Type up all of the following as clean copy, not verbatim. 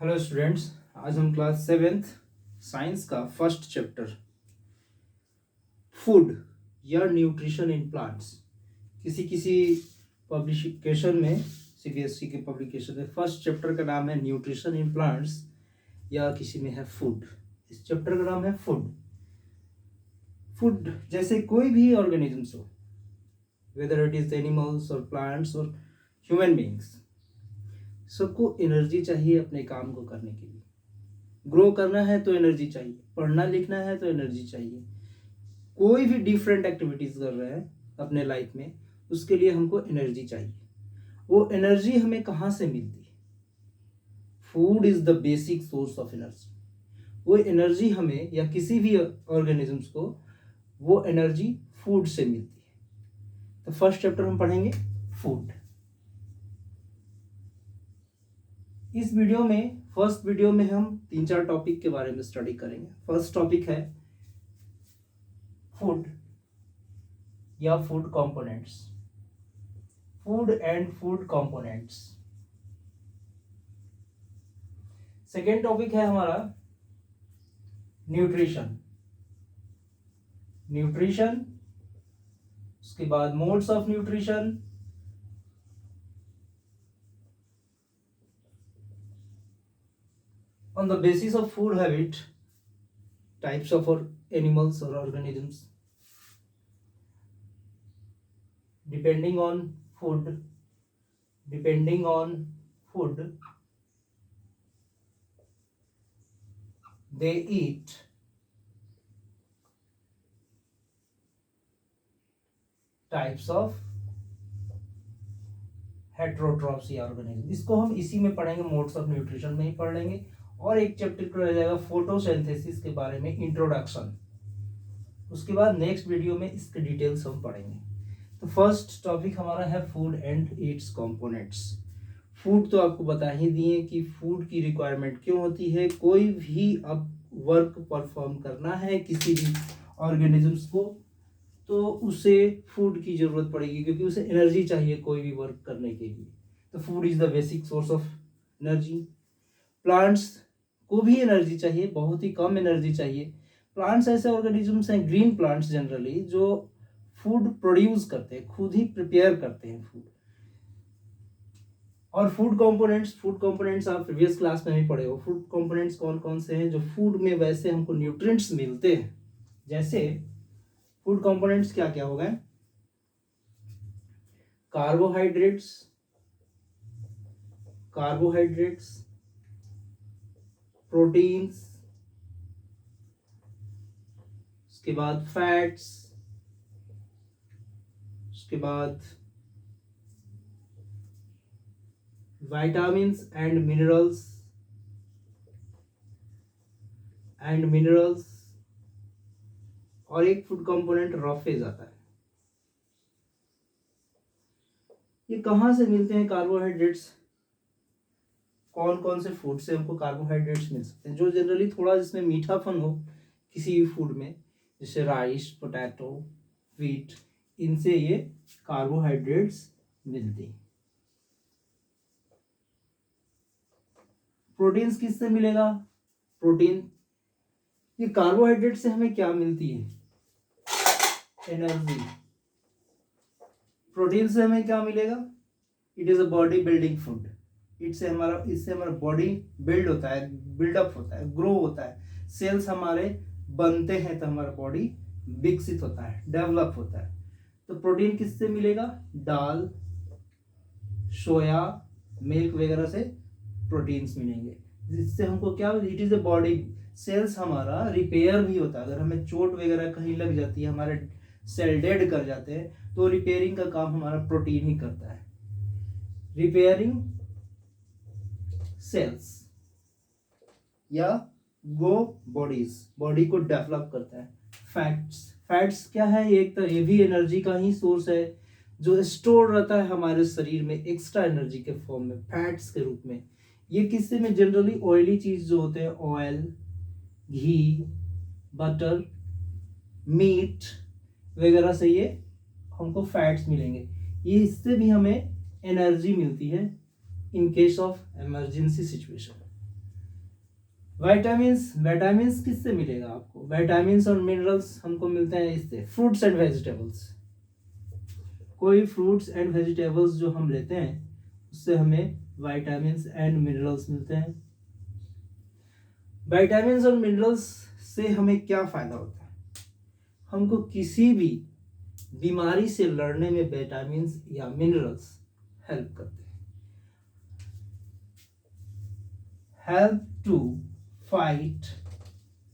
Hello students, आज हम class 7th science का फर्स्ट चैप्टर फूड या न्यूट्रिशन इन प्लांट्स किसी किसी पब्लिकेशन में सीबीएसई के पब्लिकेशन में फर्स्ट चैप्टर का नाम है न्यूट्रिशन इन प्लांट्स या किसी में है फूड। इस चैप्टर का नाम है फूड। फूड जैसे कोई भी ऑर्गेनिजम्स हो, वेदर इट इज एनिमल्स और प्लांट्स और ह्यूमन बीइंग्स, सबको एनर्जी चाहिए अपने काम को करने के लिए। ग्रो करना है तो एनर्जी चाहिए, पढ़ना लिखना है तो एनर्जी चाहिए, कोई भी डिफरेंट एक्टिविटीज कर रहे हैं अपने लाइफ में उसके लिए हमको एनर्जी चाहिए। वो एनर्जी हमें कहाँ से मिलती है? Food is the basic source of energy. वो एनर्जी हमें या किसी भी ऑर्गेनिजम्स को वो एनर्जी फूड से मिलती है। तो फर्स्ट चैप्टर हम पढ़ेंगे फूड। इस वीडियो में फर्स्ट वीडियो में हम 3-4 टॉपिक के बारे में स्टडी करेंगे। फर्स्ट टॉपिक है फूड या food components, food and food components. Second topic है हमारा न्यूट्रिशन, न्यूट्रिशन उसके बाद modes of nutrition, on the basis of food habit, types of animals or organisms, depending on food they eat, types of heterotrophs या organism. इसको हम इसी में पढ़ेंगे, मोड्स ऑफ न्यूट्रिशन में ही पढ़ लेंगे। और एक चैप्टर रह जाएगा फोटोसिंथेसिस के बारे में, इंट्रोडक्शन। उसके बाद नेक्स्ट वीडियो में इसके डिटेल्स हम पढ़ेंगे। तो फर्स्ट टॉपिक हमारा है food and it's components. Food तो आपको बता ही दिए कि फूड की रिक्वायरमेंट क्यों होती है। कोई भी अब वर्क परफॉर्म करना है किसी भी ऑर्गेनिजम्स को तो उसे फूड की जरूरत पड़ेगी, क्योंकि उसे एनर्जी चाहिए कोई भी वर्क करने के लिए। तो food is the basic source of energy. Plants को भी एनर्जी चाहिए, बहुत ही कम एनर्जी चाहिए। प्लांट्स ऐसे ऑर्गेनिजम्स हैं, ग्रीन प्लांट्स जनरली, जो फूड प्रोड्यूस करते हैं, खुद ही प्रिपेयर करते हैं फूड। और फूड कंपोनेंट्स आप प्रीवियस क्लास में भी पढ़े हो। फूड कंपोनेंट्स कौन कौन से हैं जो फूड में वैसे हमको न्यूट्रिएंट्स मिलते हैं। जैसे फूड कंपोनेंट्स क्या क्या हो गए? कार्बोहाइड्रेट्स, प्रोटीन्स, उसके बाद फैट्स, उसके बाद विटामिन्स एंड मिनरल्स और एक फूड कंपोनेंट रफेज आता है। ये कहाँ से मिलते हैं कार्बोहाइड्रेट्स? कौन कौन से फूड से हमको कार्बोहाइड्रेट्स मिल सकते हैं जो जनरली थोड़ा जिसमें मीठापन हो किसी भी फूड में, जैसे राइस, पोटैटो, व्हीट, इनसे ये कार्बोहाइड्रेट्स मिलते हैं। प्रोटीन्स किससे मिलेगा? प्रोटीन, ये कार्बोहाइड्रेट से हमें क्या मिलती है? एनर्जी। प्रोटीन से हमें क्या मिलेगा? It is a body building food. इससे हमारा बॉडी बिल्ड होता है, बिल्डअप होता है, ग्रो होता है, सेल्स हमारे बनते हैं तो हमारा बॉडी विकसित होता है, डेवलप होता है। तो प्रोटीन किससे मिलेगा? दाल, सोया, मिल्क वगैरह से प्रोटीन्स मिलेंगे, जिससे हमको क्या, it is a body, cells हमारा रिपेयर भी होता है। अगर हमें चोट वगैरह कहीं लग जाती है, हमारे सेल डेड कर जाते हैं, तो रिपेयरिंग का काम हमारा प्रोटीन ही करता है। रिपेयरिंग सेल्स या गो बॉडी को डेवलप करता है। फैट्स क्या है? एक तो ये भी एनर्जी का ही सोर्स है, जो स्टोर रहता है हमारे शरीर में एक्स्ट्रा एनर्जी के फॉर्म में, फैट्स के रूप में। ये किससे में? जनरली ऑयली चीज जो होते हैं, ऑयल, घी, बटर, मीट वगैरह से ये हमको फैट्स मिलेंगे। ये इससे भी हमें एनर्जी मिलती है in case of emergency situation. Vitamins, vitamins किससे मिलेगा आपको? विटामिन्स और मिनरल्स हमको मिलते हैं इससे, फ्रूट्स एंड वेजिटेबल्स। कोई फ्रूट्स एंड वेजिटेबल्स जो हम लेते हैं उससे हमें विटामिन्स एंड मिनरल्स मिलते हैं। विटामिन्स और मिनरल्स से हमें क्या फायदा होता है? हमको किसी भी बीमारी से लड़ने में विटामिन्स या मिनरल्स हेल्प करते हैं। Help to fight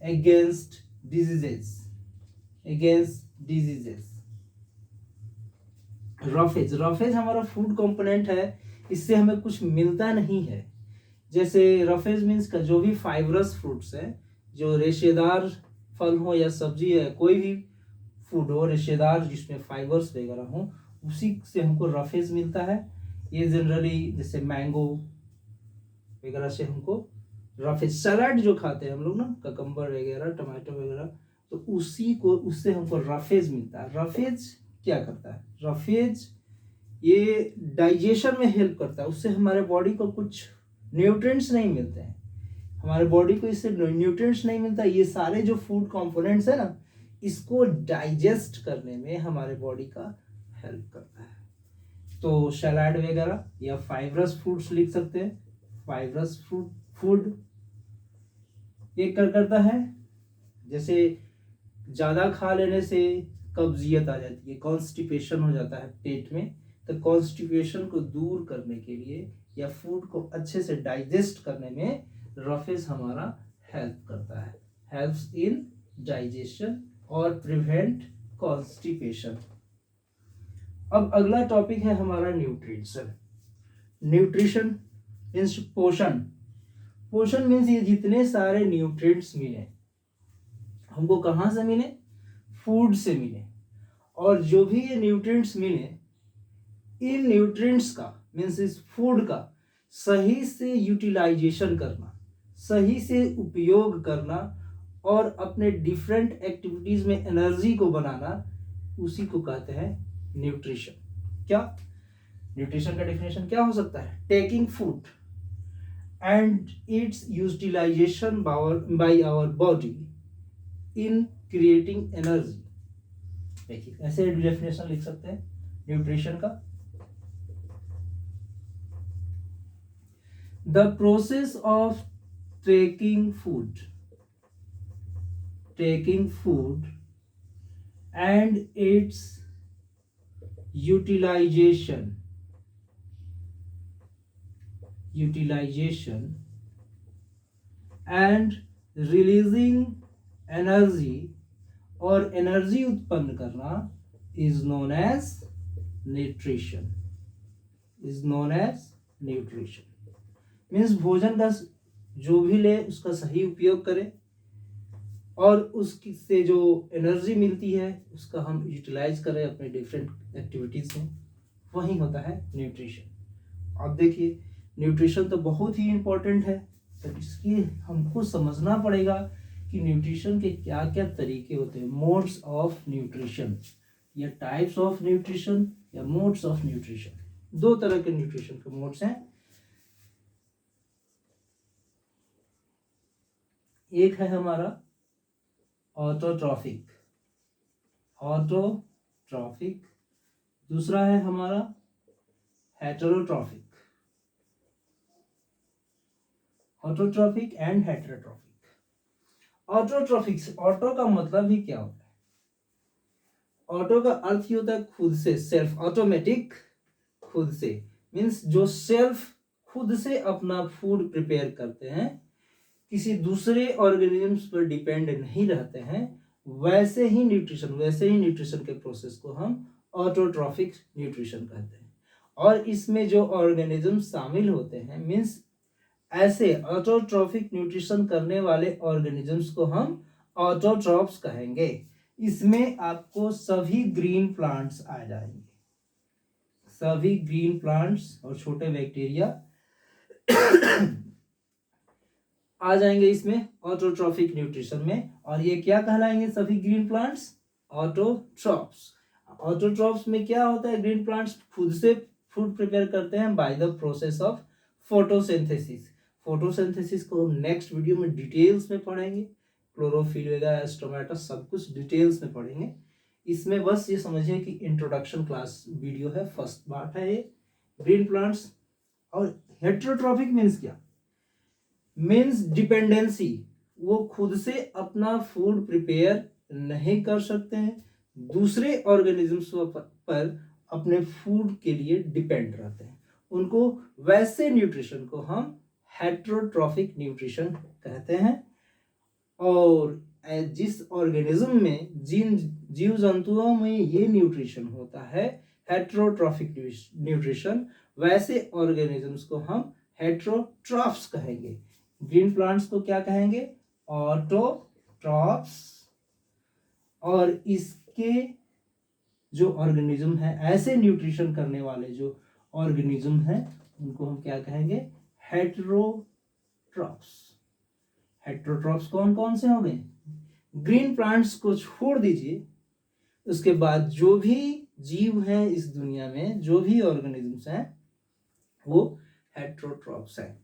against diseases, roughage, roughage हमारा फूड कंपोनेंट है, इससे हमें कुछ मिलता नहीं है। जैसे रफेज मीन्स का जो भी फाइबरस फ्रूट्स है, जो रेशेदार फल हो या सब्जी है, कोई भी फूड हो रेशेदार जिसमें फाइबर्स वगैरह हो, उसी से हमको रफेज मिलता है। ये जनरली जैसे मैंगो वगैरह से हमको रफेज, सलाद जो खाते हैं हम लोग ना, ककम्बर वगैरह, टमाटो वगैरह, तो उसी को, उससे हमको रफेज मिलता है। रफेज क्या करता है? रफेज ये डाइजेशन में हेल्प करता है, उससे हमारे बॉडी को कुछ न्यूट्रिएंट्स नहीं मिलते हैं, हमारे बॉडी को इससे न्यूट्रिएंट्स नहीं मिलता। ये सारे जो फूड कंपोनेंट्स है ना, इसको डाइजेस्ट करने में हमारे बॉडी का हेल्प करता है। तो सलाद वगैरह या फाइबरस फ्रूट्स लिख सकते हैं, फाइबरस फूड ये करता है। जैसे ज़्यादा खा लेने से कब्जियत आ जाती है, कॉन्स्टिपेशन हो जाता है पेट में, तो कॉन्स्टिपेशन को दूर करने के लिए या फूड को अच्छे से डाइजेस्ट करने में रफेज हमारा हेल्प करता है, हेल्प्स इन डाइजेशन और प्रिवेंट कॉन्स्टिपेशन। अब अगला टॉपिक है हमारा न्यूट्रिशन। न्यूट्रिशन मीन्स पोषण। पोषण मीन्स ये जितने सारे न्यूट्रिएंट्स मिले हमको कहाँ से मिले? फूड से मिले। और जो भी ये न्यूट्रिएंट्स मिले, इन न्यूट्रिएंट्स का मीन्स इस फूड का सही से यूटिलाइजेशन करना, सही से उपयोग करना और अपने डिफरेंट एक्टिविटीज में एनर्जी को बनाना, उसी को कहते हैं न्यूट्रिशन। क्या न्यूट्रिशन का डेफिनेशन क्या हो सकता है? Taking food and its utilization by our body in creating energy। देखिए ऐसे डेफिनेशन लिख सकते हैं न्यूट्रिशन का। The process of taking food and its utilization and releasing energy और एनर्जी उत्पन्न करना is known as nutrition, means भोजन का जो भी ले उसका सही उपयोग करें और उससे जो एनर्जी मिलती है उसका हम यूटिलाइज करें अपने डिफरेंट एक्टिविटीज में, वही होता है न्यूट्रिशन। अब देखिए न्यूट्रिशन तो बहुत ही इम्पोर्टेंट है, तो इसकी हमको समझना पड़ेगा कि न्यूट्रिशन के क्या क्या तरीके होते हैं, मोड्स ऑफ न्यूट्रिशन या टाइप्स ऑफ न्यूट्रिशन या मोड्स ऑफ न्यूट्रिशन। दो तरह के न्यूट्रिशन के मोड्स हैं। एक है हमारा ऑटोट्रॉफिक, दूसरा है हमारा heterotrophic, autotrophic and heterotrophic. Autotrophic, auto का मतलब ही क्या होता है? ऑटो का अर्थ ही होता है खुद से, सेल्फ, ऑटोमेटिक, खुद से, मीन्स जो सेल्फ खुद से अपना फूड प्रिपेयर करते हैं, किसी दूसरे ऑर्गेनिजम्स पर डिपेंड नहीं रहते हैं, वैसे ही न्यूट्रिशन के प्रोसेस को हम ऑटोट्रॉफिक न्यूट्रिशन कहते हैं। और इसमें जो ऑर्गेनिज्म शामिल होते हैं, मीन्स ऐसे ऑटोट्रॉफिक न्यूट्रिशन करने वाले ऑर्गेनिजम्स को हम ऑटोट्रॉफ्स कहेंगे। इसमें आपको सभी ग्रीन प्लांट्स आ जाएंगे, सभी ग्रीन प्लांट्स और छोटे बैक्टीरिया आ जाएंगे इसमें ऑटोट्रॉफिक न्यूट्रिशन में। और ये क्या कहलाएंगे सभी ग्रीन प्लांट्स? ऑटोट्रॉफ्स। ऑटोट्रॉफ्स में क्या होता है? ग्रीन प्लांट्स खुद से फूड प्रिपेयर करते हैं by the process of photosynthesis. Photosynthesis को हम नेक्स्ट वीडियो में डिटेल्स में पढ़ेंगे, क्लोरोफिल वगैरह, स्टोमेटा, सब कुछ डिटेल्स में पढ़ेंगे। इसमें बस ये समझिए कि इंट्रोडक्शन क्लास वीडियो है, फर्स्ट पार्ट है ये ग्रीन प्लांट्स। और हेट्रोट्रॉफिक मीन्स क्या? मीन्स डिपेंडेंसी, वो खुद से अपना फूड प्रिपेयर नहीं कर सकते हैं, दूसरे ऑर्गेनिजम्स पर अपने फूड के लिए डिपेंड रहते हैं। उनको वैसे न्यूट्रिशन को हम हेट्रोट्रॉफिक न्यूट्रिशन कहते हैं। और जिस ऑर्गेनिज्म में, जिन जीव जंतुओं में ये न्यूट्रिशन होता है हेट्रोट्रॉफिक न्यूट्रिशन, वैसे ऑर्गेनिजम्स को हम हेट्रोट्रॉफ्स कहेंगे। ग्रीन प्लांट्स को क्या कहेंगे? ऑटोट्रॉफ्स। और इसके जो ऑर्गेनिज्म है, ऐसे न्यूट्रिशन करने वाले जो ऑर्गेनिज्म है, उनको हम क्या कहेंगे? हेट्रोट्रॉफ्स। हेट्रोट्रॉफ्स कौन कौन से हो गए? ग्रीन प्लांट्स को छोड़ दीजिए, उसके बाद जो भी जीव हैं इस दुनिया में, जो भी ऑर्गेनिजम्स हैं, वो हेट्रोट्रॉफ्स हैं,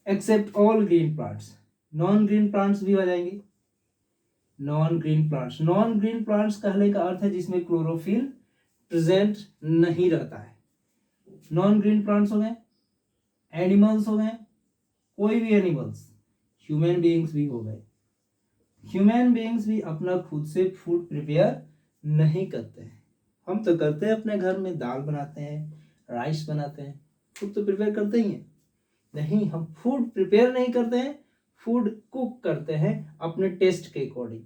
except all green plants. Non green plants भी आ जाएंगे। Non green plants, non green plants कहने का अर्थ है जिसमें क्लोरोफिल प्रेजेंट नहीं रहता है। नॉन ग्रीन प्लांट्स हो गए, एनिमल्स हो गए, कोई भी एनिमल्स, ह्यूमन बीइंग्स भी हो गए। ह्यूमन बीइंग्स भी अपना खुद से फूड प्रिपेयर नहीं करते हैं। हम तो करते हैं, अपने घर में दाल बनाते हैं, राइस बनाते हैं, फूड तो प्रिपेयर करते ही हैं। नहीं, हम फूड प्रिपेयर नहीं करते हैं, फूड कुक करते हैं अपने टेस्ट के अकॉर्डिंग।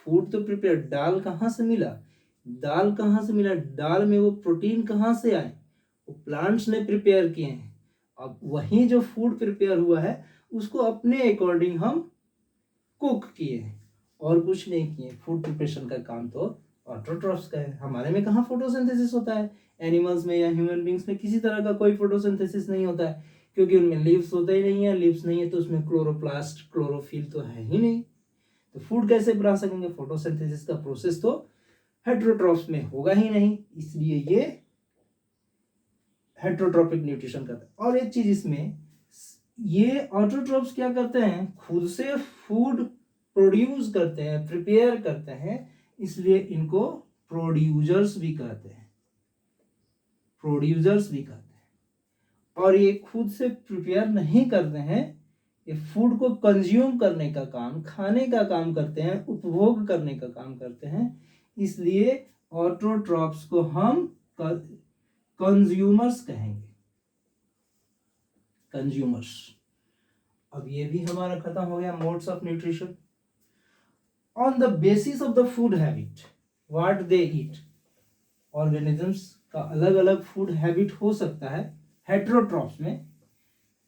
फूड तो प्रिपेयर, दाल कहाँ से मिला? दाल कहाँ से मिला? दाल में वो प्रोटीन कहाँ से आए? वो प्लांट्स ने प्रिपेयर किए हैं। अब वही जो फूड प्रिपेयर हुआ है उसको अपने अकॉर्डिंग हम कुक किए हैं, और कुछ नहीं किए। फूड प्रिपरेशन का काम तो ऑटोट्रॉफ्स का है। हमारे में कहाँ फोटोसिंथेसिस होता है? एनिमल्स में या ह्यूमन बींग्स में किसी तरह का कोई फोटोसिंथेसिस नहीं होता है, क्योंकि उनमें लीव्स होते ही नहीं है। लीव्स नहीं है तो उसमें क्लोरोप्लास्ट, क्लोरोफिल तो है ही नहीं, तो फूड कैसे बना सकेंगे? फोटोसिंथेसिस का प्रोसेस तो हेट्रोट्रॉफ्स में होगा ही नहीं, इसलिए ये हेट्रोट्रॉपिक न्यूट्रिशन करता है। और एक चीज इसमें, ये ऑटोट्रॉफ्स क्या करते हैं? खुद से फूड प्रोड्यूस करते हैं, प्रिपेयर करते हैं, इसलिए इनको प्रोड्यूसर्स भी कहते हैं। प्रोड्यूसर्स भी कहते हैं। और ये खुद से प्रिपेयर नहीं करते हैं, ये फूड को कंज्यूम करने का काम, खाने का काम करते हैं, उपभोग करने का काम करते हैं, इसलिए ऑटोट्रॉफ्स को हम कंज्यूमर्स कहेंगे। कंज्यूमर्स। अब ये भी हमारा खत्म हो गया, modes of nutrition. On the basis of the food habit what they eat, organisms का अलग अलग फूड हैबिट हो सकता है हेट्रोट्रॉफ्स में।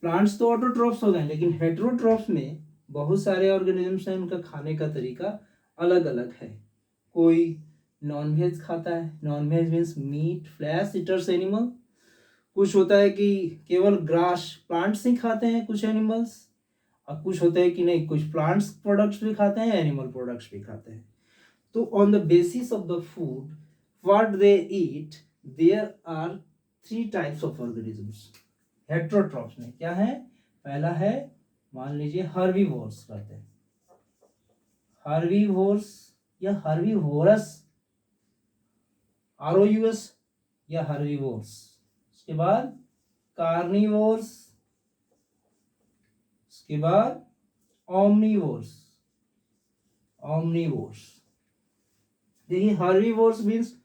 प्लांट्स तो ऑटोट्रॉफ्स हो गए, लेकिन हेट्रोट्रॉफ्स में बहुत सारे ऑर्गेनिजम्स हैं, उनका खाने का तरीका अलग अलग है। कोई नॉनवेज खाता है, non veg means meat, flesh eaters animal. कुछ होता है कि केवल ग्रास प्लांट्स ही खाते हैं कुछ एनिमल्स, और कुछ होता है कि नहीं, कुछ प्लांट्स प्रोडक्ट्स भी खाते हैं, एनिमल प्रोडक्ट्स भी खाते हैं। तो on the basis of the food what they eat, there are 3 types of organisms heterotrophs में। क्या है? पहला है, मान लीजिए हर्बीवोर्स कहते हैं, हर्बीवोर्स या हर्बीवोरस, ROUS या हर्बीवोर्स। उसके बाद कार्निवोर्स, उसके बाद ओमनीवोर्स। ओमनीवोर्स। देखिए, हर्बीवोर्स मीन्स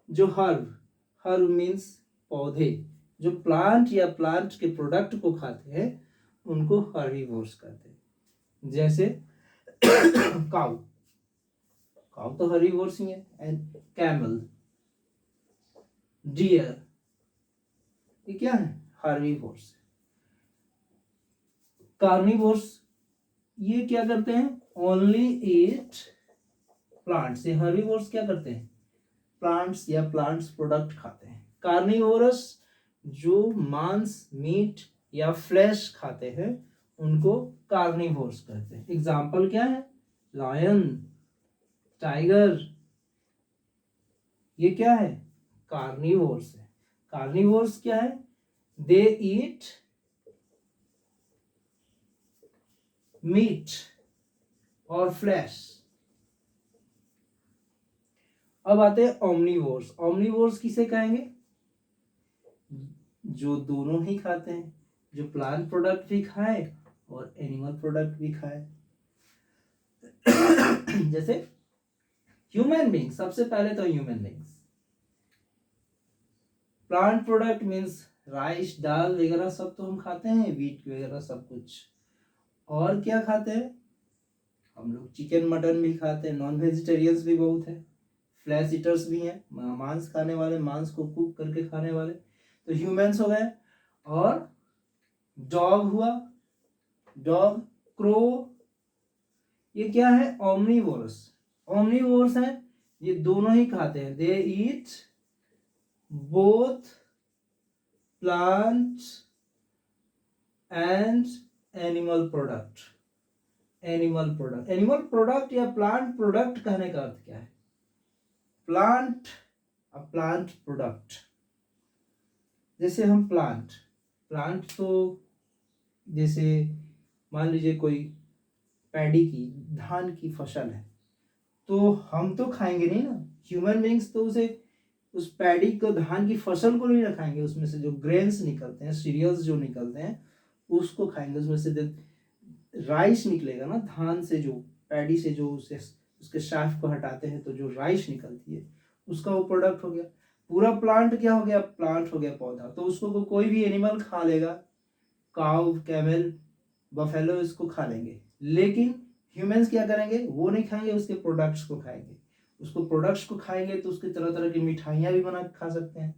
जो हर्ब मीन्स पौधे, जो प्लांट या प्लांट के प्रोडक्ट को खाते हैं उनको हर्बीवोर्स कहते हैं। जैसे काउ, काउ तो हर्बीवोर्स ही है। एंड कैमल, डियर, ये क्या है? हर्बीवोर्स। कार्निवोर्स, ये क्या करते हैं? ओनली ईट प्लांट्स। ये हर्बीवोर्स क्या करते हैं? प्लांट्स या प्लांट्स प्रोडक्ट खाते हैं। कार्निवोरस, जो मांस, मीट या फ्लैश खाते हैं, उनको कार्निवोर्स कहते हैं। एग्जाम्पल क्या है? लायन, टाइगर, ये क्या है? कार्निवोर्स है। कार्निवोर्स क्या है? दे ईट मीट और फ्लैश। अब आते हैं ओमनीवोर्स। ओमनीवोर्स किसे कहेंगे? जो दोनों ही खाते हैं, जो प्लांट प्रोडक्ट भी खाए और एनिमल प्रोडक्ट भी खाए। जैसे ह्यूमन बींग, सबसे पहले तो human beings. Plant product means rice, दाल वगैरह सब तो हम खाते हैं, वीट वगैरह सब कुछ। और क्या खाते हैं हम लोग? चिकन मटन भी खाते हैं, नॉन वेजिटेरियंस भी बहुत है, फ्लैश ईटर्स भी हैं, मांस खाने वाले, मांस को कुक करके खाने वाले, तो ह्यूमंस हो गए। और डॉग हुआ, डॉग, क्रो, ये क्या है? ओमनीवोरस। ओमनीवोरस है, ये दोनों ही खाते हैं। They eat both plant and animal product. Animal product, animal product या प्लांट प्रोडक्ट कहने का अर्थ क्या है? Plant, plant product. जैसे हम प्लांट, प्लांट तो जैसे मान लीजिए कोई पैडी की, धान की फसल है, तो हम तो खाएंगे नहीं ना, ह्यूमन बींग्स तो उसे, उस पैडी को, धान की फसल को नहीं ना खाएंगे, उसमें से जो ग्रेन्स निकलते हैं, सीरियल्स जो निकलते हैं उसको खाएंगे। उसमें से राइस निकलेगा ना, धान से, जो पैडी से जो उसे, उसके शाफ्ट को हटाते हैं तो जो राइस निकलती है उसका वो प्रोडक्ट हो गया। पूरा प्लांट क्या हो गया? प्लांट हो गया, पौधा। तो उसको कोई भी एनिमल खा लेगा, काउ, कैमल, बफेलो इसको खा लेंगे, लेकिन ह्यूमंस क्या करेंगे? वो नहीं खाएंगे, उसके प्रोडक्ट्स को खाएंगे। उसको प्रोडक्ट्स को खाएंगे तो उसकी तरह तरह की मिठाइयाँ भी बना के खा सकते हैं।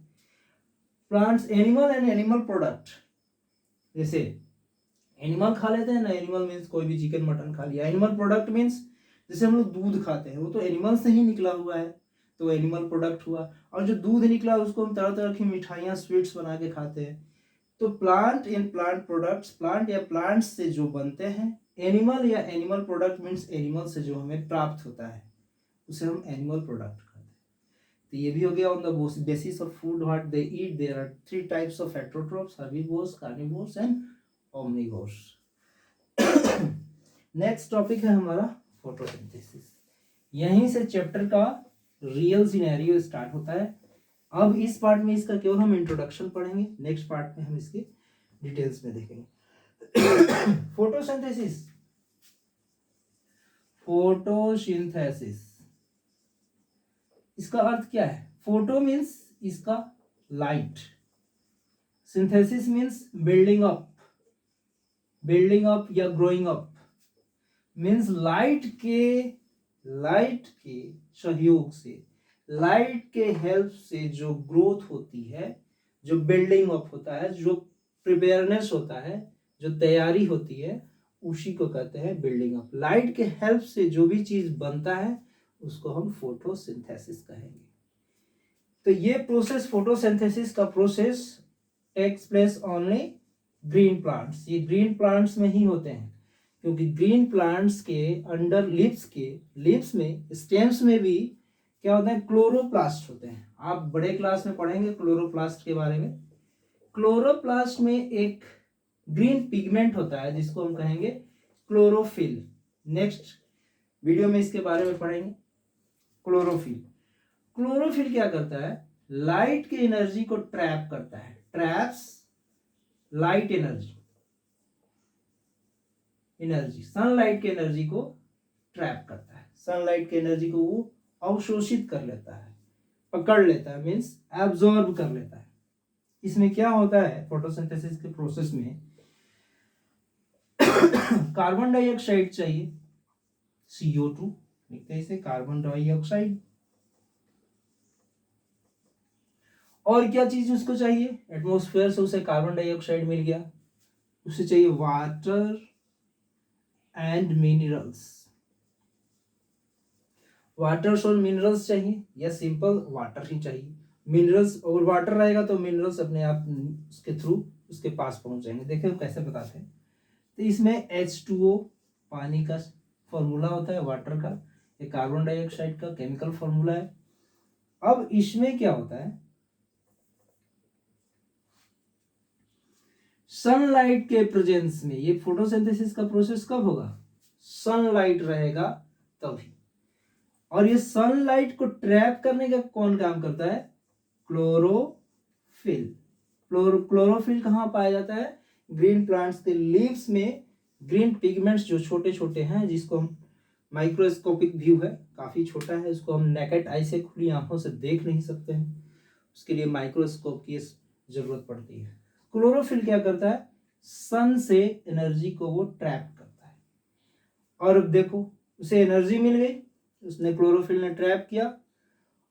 Plants, animal and animal product. जैसे एनिमल खा लेते हैं ना, एनिमल मीन्स कोई भी चिकन मटन खा लिया। एनिमल प्रोडक्ट मीन्स जैसे हम लोग दूध खाते हैं, वो तो एनिमल से ही निकला हुआ है, तो एनिमल प्रोडक्ट हुआ। और जो दूध निकला उसको हम तरह तरह की मिठाइयाँ, स्वीट्स बना के खाते हैं। तो plant and plant products, plant या प्लांट्स से जो बनते हैं, एनिमल या एनिमल प्रोडक्ट मीन्स एनिमल से जो हमें प्राप्त होता है उसे हम एनिमल प्रोडक्ट कहते हैं। तो ये भी हो गया on the basis of food what they eat. There are 3 types of heterotrophs, herbivores, carnivores and omnivores. Next topic है हमारा फोटोसिंथेसिस। यहीं से चैप्टर का रियल सिनेरियो स्टार्ट होता है। अब इस पार्ट में इसका केवल हम इंट्रोडक्शन पढ़ेंगे, नेक्स्ट पार्ट में हम इसके डिटेल्स में देखेंगे। फोटोसिंथेसिस, फोटोसिंथेसिस इसका अर्थ क्या है? फोटो मीन्स इसका light, synthesis means building up, building up या ग्रोइंग अप, मीन्स लाइट के सहयोग से, लाइट के हेल्प से जो ग्रोथ होती है, जो बिल्डिंग अप होता है, जो प्रिपेयरनेस होता है, जो तैयारी होती है, उसी को कहते हैं बिल्डिंग अप। लाइट के हेल्प से जो भी चीज बनता है उसको हम फोटोसिंथेसिस कहेंगे। तो ये प्रोसेस, फोटोसिंथेसिस का process takes place only green plants. ये ग्रीन प्लांट्स में ही होते हैं, क्योंकि ग्रीन प्लांट्स के अंडर लीव्स में, स्टेम्स में भी क्या होता है? क्लोरोप्लास्ट होते हैं। आप बड़े क्लास में पढ़ेंगे क्लोरोप्लास्ट के बारे में। क्लोरोप्लास्ट में एक ग्रीन पिगमेंट होता है जिसको हम कहेंगे क्लोरोफिल। नेक्स्ट वीडियो में इसके बारे में पढ़ेंगे। क्लोरोफिल, क्लोरोफिल क्या करता है? लाइट की एनर्जी को ट्रैप करता है, ट्रैप्स लाइट एनर्जी, सनलाइट की एनर्जी को ट्रैप करता है, सनलाइट की एनर्जी को वो अवशोषित कर लेता है, पकड़ लेता है, मीन्स एब्जॉर्ब कर लेता है। इसमें क्या होता है फोटोसिंथेसिस के प्रोसेस में? कार्बन डाइऑक्साइड चाहिए, CO2 लिखते हैं इसे, कार्बन डाइऑक्साइड। और क्या चीज उसको चाहिए? एटमॉस्फेयर से उसे कार्बन डाइऑक्साइड मिल गया, उसे चाहिए वाटर एंड मिनरल्स। वाटर्स और मिनरल्स चाहिए, या सिंपल वाटर ही चाहिए। मिनरल्स और वाटर रहेगा तो मिनरल्स अपने आप उसके थ्रू उसके पास पहुंच जाएंगे। देखिए कैसे बताते हैं। तो इसमें H2O पानी का फॉर्मूला होता है, वाटर का, ये कार्बन डाइऑक्साइड का केमिकल फॉर्मूला है। अब इसमें क्या होता है? सनलाइट के प्रेजेंस में ये फोटोसिंथेसिस का प्रोसेस कब होगा, सनलाइट रहेगा तभी। और ये सनलाइट को ट्रैप करने का कौन काम करता है, क्लोरोफिल। क्लोरोफिल कहाँ पाया जाता है, ग्रीन प्लांट्स के लीव्स में ग्रीन पिगमेंट्स जो छोटे छोटे हैं, जिसको हम माइक्रोस्कोपिक व्यू है, काफी छोटा है, उसको हम नेकेड आई से खुली आंखों से देख नहीं सकते हैं, उसके लिए माइक्रोस्कोप की जरूरत पड़ती है। क्लोरोफिल क्या करता है, सन से एनर्जी को वो ट्रैप करता है। और अब देखो उसे एनर्जी मिल गई, उसने क्लोरोफिल ने ट्रैप किया,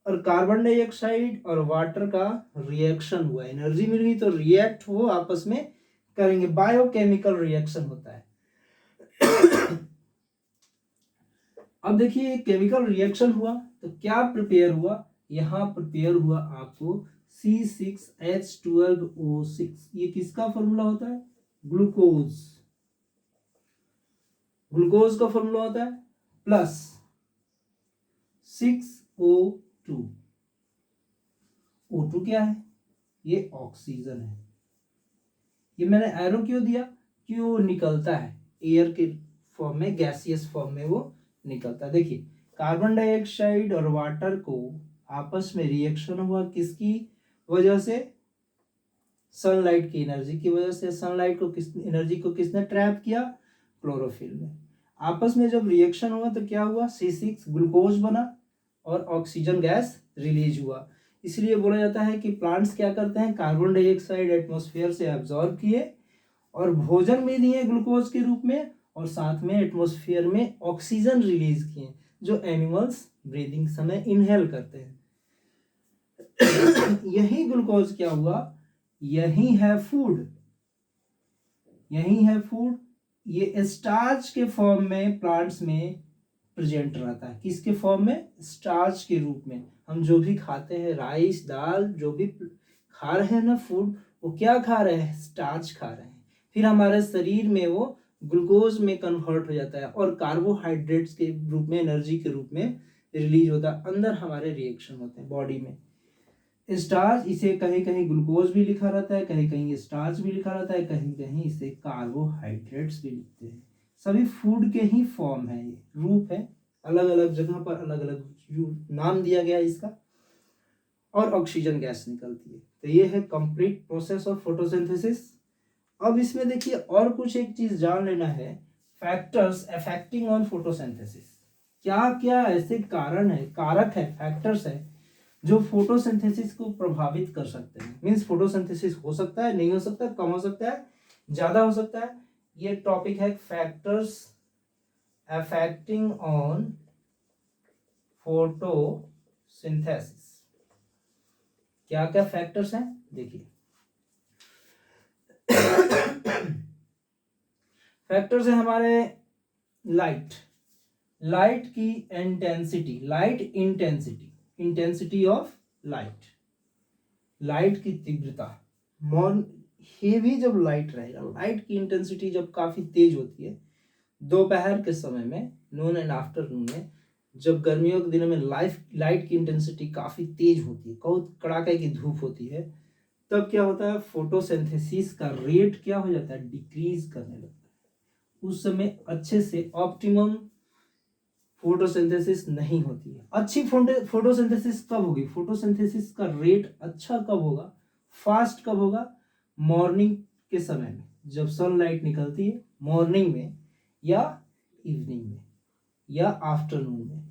और कार्बन डाइऑक्साइड और वाटर का रिएक्शन हुआ, एनर्जी मिल गई, तो रिएक्ट वो आपस में करेंगे, बायोकेमिकल रिएक्शन होता है। अब देखिए केमिकल रिएक्शन हुआ तो क्या प्रिपेयर हुआ, यहां प्रिपेयर हुआ आपको C6H12O6, ये किसका फॉर्मूला होता है, ग्लूकोज, ग्लूकोज का फॉर्मूला होता है, प्लस 6O2, O2 क्या है, ये ऑक्सीजन है। ये मैंने एरो क्यों दिया, क्यों निकलता है एयर के फॉर्म में, गैसियस फॉर्म में वो निकलता है। देखिए कार्बन डाइऑक्साइड और वाटर को आपस में रिएक्शन हुआ, किसकी वजह से, सनलाइट की एनर्जी की वजह से। सनलाइट को एनर्जी को किसने ट्रैप किया, क्लोरोफिल ने। आपस में जब रिएक्शन हुआ तो क्या हुआ, C6 ग्लूकोज बना और ऑक्सीजन गैस रिलीज हुआ। इसलिए बोला जाता है कि प्लांट्स क्या करते हैं, कार्बन डाइऑक्साइड एटमॉस्फेयर से एब्जॉर्ब किए और भोजन में दिए ग्लूकोज के रूप में, और साथ में एटमॉस्फेयर में ऑक्सीजन रिलीज किए, जो एनिमल्स ब्रीदिंग समय इनहेल करते हैं। यही ग्लूकोज क्या हुआ, यही है फूड, यही है फूड। ये स्टार्च के फॉर्म में प्लांट्स में प्रेजेंट रहता है, किसके फॉर्म में, स्टार्च के रूप में। हम जो भी खाते हैं, राइस दाल जो भी खा रहे हैं ना फूड, वो क्या खा रहे हैं, स्टार्च खा रहे हैं। फिर हमारे शरीर में वो ग्लूकोज में कन्वर्ट हो जाता है और कार्बोहाइड्रेट्स के रूप में, एनर्जी के रूप में रिलीज होता है, अंदर हमारे रिएक्शन होते हैं बॉडी में। स्टार्च, इसे कहीं कहीं ग्लूकोज भी लिखा रहता है, कहीं कहीं स्टार्च भी लिखा रहता है, कहीं कहीं इसे कार्बोहाइड्रेट्स भी लिखते हैं। सभी फूड के ही फॉर्म है, ये रूप है, अलग अलग जगह पर अलग अलग नाम दिया गया इसका। और ऑक्सीजन गैस निकलती है। तो ये है कंप्लीट प्रोसेस ऑफ फोटोसिंथेसिस। अब इसमें देखिए और कुछ एक चीज जान लेना है, फैक्टर्स अफेक्टिंग ऑन फोटोसिंथेसिस। क्या क्या ऐसे कारण है, कारक है, फैक्टर्स है जो फोटोसिंथेसिस को प्रभावित कर सकते हैं। मींस फोटोसिंथेसिस हो सकता है, नहीं हो सकता, कम हो सकता है, ज्यादा हो सकता है। ये टॉपिक है फैक्टर्स अफेक्टिंग ऑन फोटोसिंथेसिस। क्या क्या फैक्टर्स हैं देखिए। फैक्टर्स है हमारे लाइट, लाइट की intensity, light intensity, intensity of light, light की तीव्रता। हेवी जब लाइट रहेगा, लाइट की इंटेंसिटी जब काफी तेज होती है दोपहर के समय में, नून एंड आफ्टरनून में, जब गर्मियों के दिनों में लाइट की इंटेंसिटी काफी तेज होती है, बहुत कड़ाके की धूप होती है, तब क्या होता है, फोटोसिंथेसिस का रेट क्या हो जाता है, डिक्रीज करने लगता है। उस समय अच्छे से ऑप्टिमम फोटोसिंथेसिस नहीं होती है। अच्छी फोटोसिंथेसिस कब होगी, फोटोसिंथेसिस का रेट अच्छा कब होगा, फास्ट कब होगा, मॉर्निंग के समय में, जब सनलाइट निकलती है मॉर्निंग में, या इवनिंग में, या आफ्टरनून में।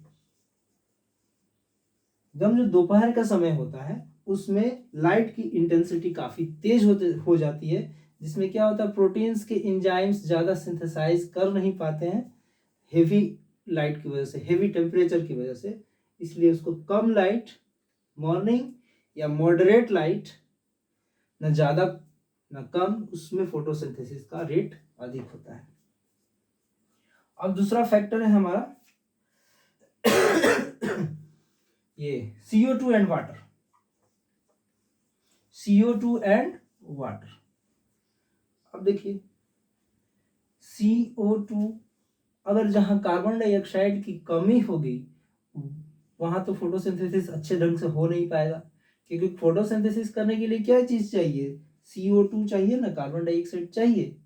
जब जो दोपहर का समय होता है उसमें लाइट की इंटेंसिटी काफी तेज हो जाती है, जिसमें क्या होता है, प्रोटीन्स के एंजाइम्स ज्यादा सिंथेसाइज कर नहीं पाते हैं हेवी लाइट की वजह से, हेवी टेम्परेचर की वजह से। इसलिए उसको कम लाइट मॉर्निंग या मॉडरेट लाइट, न ज्यादा न कम, उसमें फोटोसिंथेसिस का रेट अधिक होता है। अब दूसरा फैक्टर है हमारा ये CO2 and water, CO2 and water. अब देखिए CO2, अगर जहां कार्बन डाइऑक्साइड की कमी होगी वहां तो फोटोसिंथेसिस अच्छे ढंग से हो नहीं पाएगा, क्योंकि फोटोसिंथेसिस करने के लिए क्या चीज चाहिए, CO2 चाहिए ना, कार्बन डाइऑक्साइड चाहिए।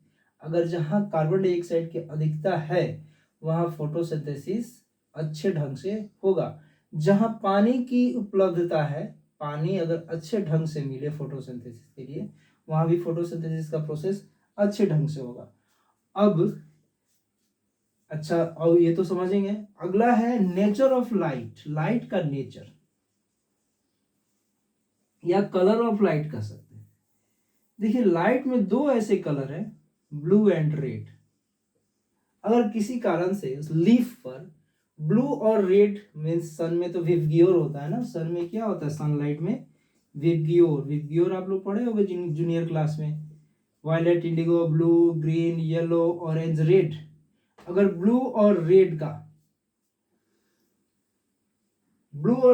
अगर जहाँ कार्बन डाइऑक्साइड की अधिकता है वहाँ फोटोसिंथेसिस अच्छे ढंग से होगा। जहाँ पानी की उपलब्धता है, पानी अगर अच्छे ढंग से मिले फोटोसिंथेसिस के लिए, वहाँ भी फोटोसिंथेसिस का प्रोसेस अच्छे ढंग से होगा। अब अच्छा, अब ये तो समझेंगे। अगला है नेचर ऑफ लाइट, लाइट का नेचर या कलर ऑफ लाइट कह सकते हैं। देखिए लाइट में दो ऐसे कलर है, ब्लू एंड रेड। अगर किसी कारण से उस लीफ पर ब्लू और रेड, मीन्स सन में तो विबग्योर होता है ना, सन में क्या होता है, सनलाइट में विबग्योर, विबग्योर आप लोग पढ़े होंगे जूनियर क्लास में, violet, indigo, blue, green, yellow, orange, red. अगर ब्लू और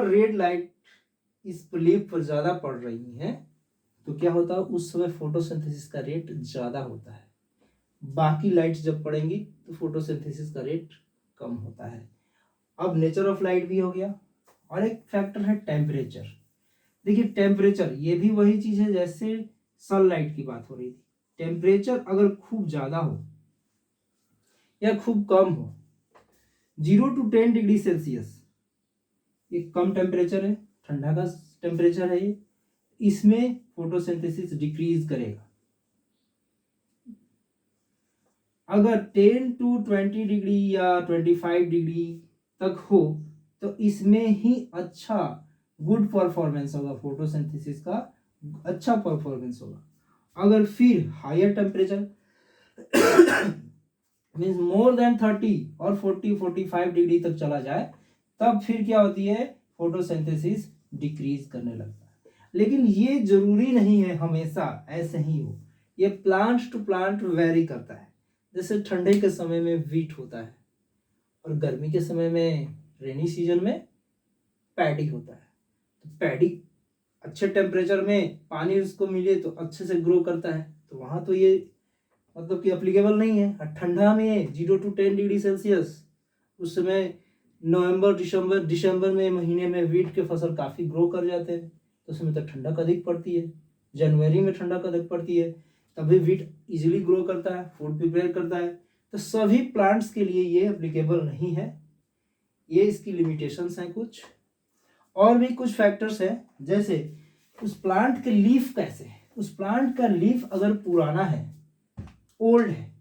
रेड लाइट इस लीफ पर ज्यादा पड़ रही है तो क्या होता है, उस समय फोटोसिंथेसिस का रेट ज्यादा होता है। बाकी लाइट्स जब पड़ेंगी तो फोटोसिंथेसिस का रेट कम होता है। अब नेचर ऑफ लाइट भी हो गया, और एक फैक्टर है टेम्परेचर। देखिए टेम्परेचर ये भी वही चीज है जैसे सनलाइट की बात हो रही थी। टेम्परेचर अगर खूब ज्यादा हो या खूब कम हो, 0 to 10 डिग्री सेल्सियस, ये कम टेम्परेचर है, ठंडा का टेम्परेचर है ये, इसमें फोटोसिंथेसिस डिक्रीज करेगा। अगर 10 to 20 डिग्री या 25 डिग्री तक हो तो इसमें ही अच्छा गुड परफॉर्मेंस होगा, फोटोसिंथेसिस का अच्छा परफॉर्मेंस होगा। अगर फिर higher temperature means more than 30 और 40-45 डिग्री तक चला जाए, तब फिर क्या होती है, फोटोसिंथेसिस डिक्रीज करने लगता है। लेकिन ये जरूरी नहीं है हमेशा ऐसे ही हो, ये प्लांट टू प्लांट वेरी करता है। जैसे ठंडे के समय में वीट होता है और गर्मी के समय में, रेनी सीजन में पैडी होता है। तो पैडी अच्छे टेम्परेचर में पानी उसको मिले तो अच्छे से ग्रो करता है, तो वहां तो ये मतलब कि अप्लीकेबल नहीं है। ठंडा में 0 to 10 डिग्री सेल्सियस, उस समय दिसंबर में महीने में वीट के फसल काफ़ी ग्रो कर जाते हैं, तो उसमें तो ठंडक अधिक पड़ती है। जनवरी में ठंडक अधिक पड़ती है, तभी वीट इजीली ग्रो करता है, फूड प्रिपेयर करता है। तो सभी प्लांट्स के लिए ये एप्लीकेबल नहीं है, ये इसकी लिमिटेशंस हैं कुछ। और भी कुछ फैक्टर्स हैं, जैसे उस प्लांट के लीफ कैसे है। उस प्लांट का लीफ अगर पुराना है, ओल्ड है,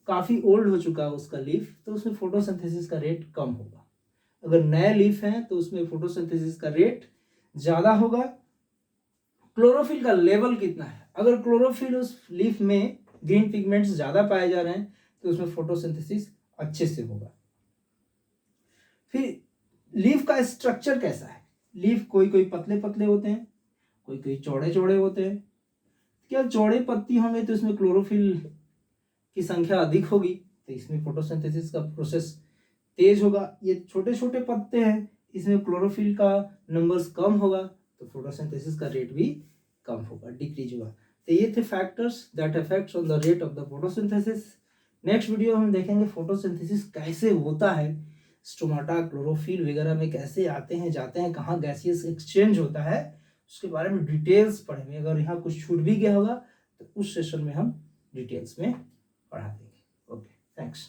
काफी ओल्ड हो चुका है उसका लीफ, तो उसमें फोटोसिंथेसिस का रेट कम होगा। अगर नया लीफ है तो उसमें फोटोसिंथेसिस का रेट ज्यादा होगा। क्लोरोफिल का लेवल कितना है, अगर क्लोरोफिल उस लीफ में ग्रीन पिगमेंट्स ज्यादा पाए जा रहे हैं तो उसमें फोटोसिंथेसिस अच्छे से होगा। फिर लीफ का स्ट्रक्चर कैसा है, लीफ कोई कोई पतले पतले होते हैं, कोई कोई चौड़े चौड़े होते हैं। क्या चौड़े पत्ती होंगे तो इसमें क्लोरोफिल की संख्या अधिक होगी, तो इसमें फोटोसिंथेसिस का प्रोसेस तेज होगा। ये छोटे छोटे पत्ते हैं, इसमें क्लोरोफिल का नंबर्स कम होगा, तो फोटोसिंथेसिस का रेट भी कम होगा, डिक्रीज होगा। तो ये थे factors that affects on the rate of the photosynthesis. Next video हम देखेंगे फोटोसिंथेसिस कैसे होता है, स्टोमाटा, क्लोरोफिल वगैरह में कैसे आते हैं जाते हैं, कहाँ गैसियस एक्सचेंज होता है, उसके बारे में डिटेल्स पढ़ेंगे। अगर यहाँ कुछ छूट भी गया होगा तो उस सेशन में हम डिटेल्स में पढ़ा देंगे। Okay, thanks.